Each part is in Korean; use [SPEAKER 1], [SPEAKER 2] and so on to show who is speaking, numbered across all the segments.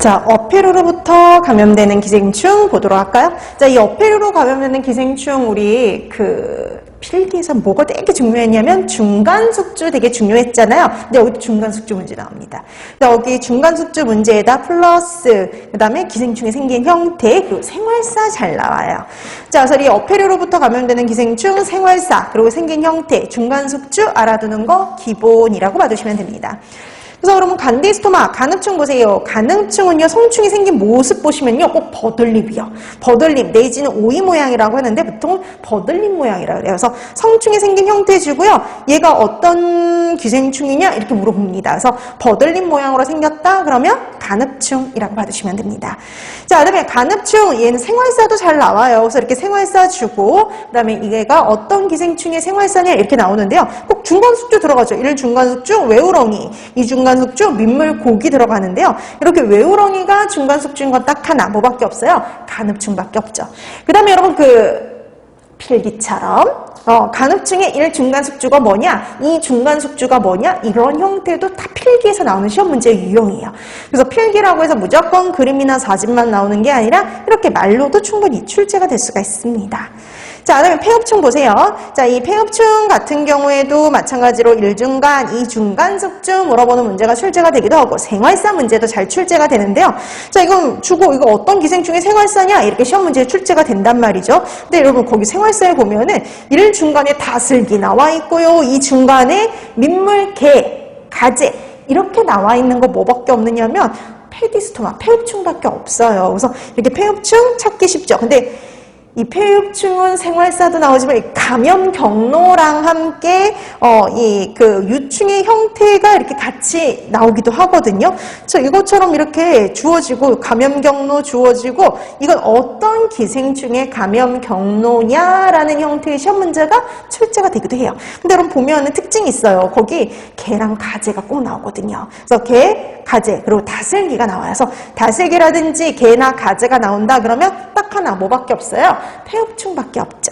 [SPEAKER 1] 자, 어패류로부터 감염되는 기생충 보도록 할까요? 자, 이 어패류로 감염되는 기생충 우리 필기에서 뭐가 되게 중요했냐면 중간숙주 되게 중요했잖아요. 근데 여기도 중간숙주 문제 나옵니다. 여기 중간숙주 문제에다 플러스 그 다음에 기생충이 생긴 형태 그리고 생활사 잘 나와요. 자, 그래서 이 어패류로부터 감염되는 기생충 생활사 그리고 생긴 형태 중간숙주 알아두는 거 기본이라고 봐두시면 됩니다. 그래서 그러면 간디스토마, 간흡충 보세요. 간흡충은요, 성충이 생긴 모습 보시면요, 꼭 버들잎이요. 버들잎 내지는 오이 모양이라고 하는데 보통 버들잎 모양이라고 그래요. 그래서 성충이 생긴 형태 주고요. 얘가 어떤 기생충이냐 이렇게 물어봅니다. 그래서 버들잎 모양으로 생겼다 그러면 간흡충이라고 봐주시면 됩니다. 자, 그다음에 간흡충 얘는 생활사도 잘 나와요. 그래서 이렇게 생활사 주고 그다음에 얘가 어떤 기생충의 생활사냐 이렇게 나오는데요. 꼭 중간숙주 들어가죠. 1 중간숙주 외우렁이, 2 중간숙주 민물고기 들어가는데요. 이렇게 외우렁이가 중간숙주인 건 딱 하나 뭐밖에 없어요? 간흡충밖에 없죠. 그 다음에 여러분 필기처럼 간흡충의 1 중간숙주가 뭐냐, 2 중간숙주가 뭐냐 이런 형태도 다 필기에서 나오는 시험 문제의 유형이에요. 그래서 필기라고 해서 무조건 그림이나 사진만 나오는 게 아니라 이렇게 말로도 충분히 출제가 될 수가 있습니다. 자, 그다음에 폐흡충 보세요. 자, 이 폐흡충 같은 경우에도 마찬가지로 1중간, 2중간 숙주 물어보는 문제가 출제가 되기도 하고 생활사 문제도 잘 출제가 되는데요. 자, 이건 주고 이거 어떤 기생충의 생활사냐 이렇게 시험 문제에 출제가 된단 말이죠. 근데 여러분 거기 생활사에 보면은 1중간에 다슬기 나와 있고요. 2중간에 민물, 개, 가재 이렇게 나와 있는 거 뭐밖에 없느냐면 페디스토마, 폐흡충밖에 없어요. 그래서 이렇게 폐흡충 찾기 쉽죠. 근데 이 폐흡충은 생활사도 나오지만 이 감염 경로랑 함께 유충의 형태가 이렇게 같이 나오기도 하거든요. 그래서 이것처럼 이렇게 주어지고 감염 경로 주어지고 이건 어떤 기생충의 감염 경로냐라는 형태의 시험 문제가 출제가 되기도 해요. 근데 여러분 보면은 특징이 있어요. 거기 개랑 가재가 꼭 나오거든요. 그래서 개, 가재 그리고 다슬기가 나와요. 그래서 다슬기라든지 개나 가재가 나온다 그러면 딱 하나 뭐밖에 없어요? 폐흡충밖에 없죠.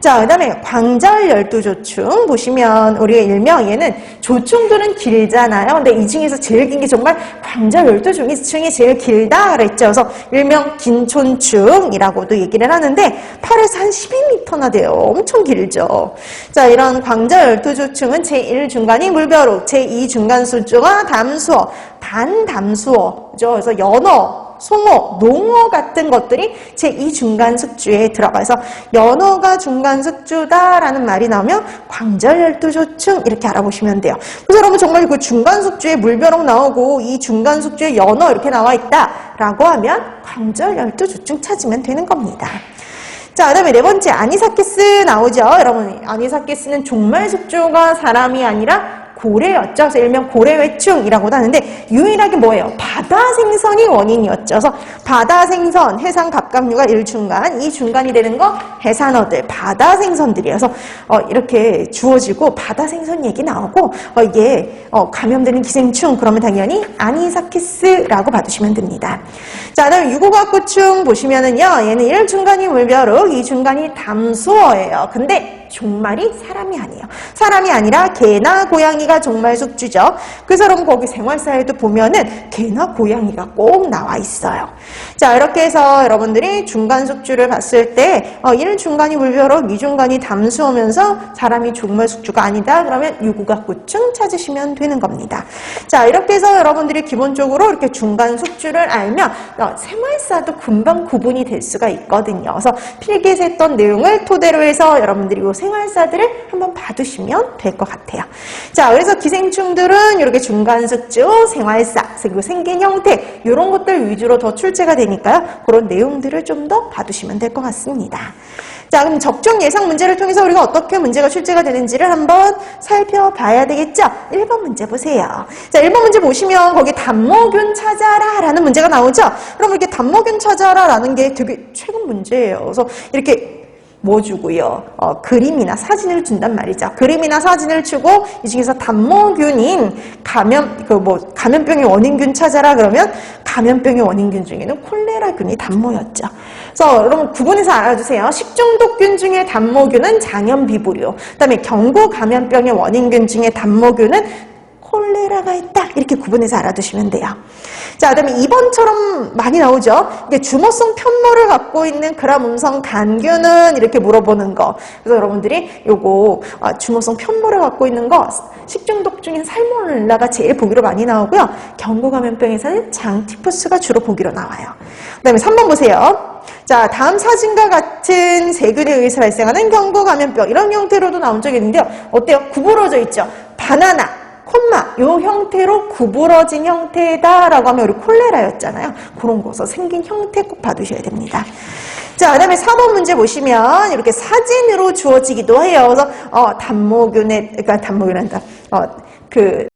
[SPEAKER 1] 자, 그 다음에 광절 열두조충 보시면 우리가 일명 얘는 조충들은 길잖아요. 근데 이 중에서 제일 긴 게 정말 광절 열두충이 제일 길다 그랬죠. 그래서 일명 긴촌충이라고도 얘기를 하는데 8에서 한 12m나 돼요. 엄청 길죠. 자, 이런 광절 열두조충은 제1중간이 물벼룩, 제2중간수주가 담수어, 반담수어, 그죠? 그래서 연어, 송어, 농어 같은 것들이 제2중간숙주에 들어가서 연어가 중간숙주다라는 말이 나오면 광절열두조충 이렇게 알아보시면 돼요. 그래서 여러분 정말 그 중간숙주에 물벼룩 나오고 이 중간숙주에 연어 이렇게 나와 있다라고 하면 광절열두조충 찾으면 되는 겁니다. 자, 그 다음에 네 번째 아니사키스 나오죠. 여러분 아니사키스는 종말숙주가 사람이 아니라 고래였죠. 그래서 일명 고래회충이라고도 하는데 유일하게 뭐예요? 바다 생선이 원인이었죠. 그래서 바다 생선, 해상 갑각류가 1중간, 2중간이 되는 거 해산어들, 바다 생선들이에요. 그래서 이렇게 주어지고 바다 생선 얘기 나오고 이게 감염되는 기생충 그러면 당연히 아니사키스라고 봐두시면 됩니다. 자, 그다음 유고각구충 보시면은요. 얘는 1중간이 물벼룩, 2중간이 담수어예요. 근데 종말이 사람이 아니에요. 사람이 아니라 개나 고양이가 종말 숙주죠. 그래서 여러분 거기 생활사에도 보면은 개나 고양이가 꼭 나와 있어요. 자, 이렇게 해서 여러분들이 중간 숙주를 봤을 때 1중간이 물벼룩, 2중간이 담수오면서 사람이 종말 숙주가 아니다. 그러면 유구각구충 찾으시면 되는 겁니다. 자, 이렇게 해서 여러분들이 기본적으로 이렇게 중간 숙주를 알면 생활사도 금방 구분이 될 수가 있거든요. 그래서 필기에서 했던 내용을 토대로 해서 여러분들이 이 생활사들을 한번 봐두시면 될 것 같아요. 자, 그래서 기생충들은 이렇게 중간숙주, 생활사, 그리고 생긴 형태 이런 것들 위주로 더 출제가 되니까요. 그런 내용들을 좀 더 봐두시면 될 것 같습니다. 자, 그럼 적중 예상 문제를 통해서 우리가 어떻게 문제가 출제가 되는지를 한번 살펴봐야 되겠죠? 1번 문제 보세요. 자, 1번 문제 보시면 거기 단모균 찾아라 라는 문제가 나오죠? 그럼 이렇게 단모균 찾아라 라는 게 되게 최근 문제예요. 그래서 이렇게 뭐 주고요? 그림이나 사진을 준단 말이죠. 그림이나 사진을 주고 이 중에서 단모균인 감염병의 원인균 찾아라 그러면 감염병의 원인균 중에는 콜레라균이 단모였죠. 그래서 여러분 구분해서 알아주세요. 식중독균 중에 단모균은 장염비부류. 그다음에 경구 감염병의 원인균 중에 단모균은 콜레라가 있다. 이렇게 구분해서 알아두시면 돼요. 자, 그다음에 2번처럼 많이 나오죠. 이게 주모성 편모를 갖고 있는 그람 음성 간균은 이렇게 물어보는 거. 그래서 여러분들이 요거 주모성 편모를 갖고 있는 거 식중독 중엔 살모넬라가 제일 보기로 많이 나오고요. 경구감염병에서는 장티푸스가 주로 보기로 나와요. 그다음에 3번 보세요. 자, 다음 사진과 같은 세균에 의해서 발생하는 경구감염병 이런 형태로도 나온 적이 있는데요. 어때요? 구부러져 있죠. 바나나, 콤마 요 형태로 구부러진 형태다라고 하면 우리 콜레라였잖아요. 그런 거서 생긴 형태 꼭 봐두셔야 됩니다. 자, 그 다음에 4번 문제 보시면 이렇게 사진으로 주어지기도 해요. 그래서 단모균의, 그러니까 단모균한다.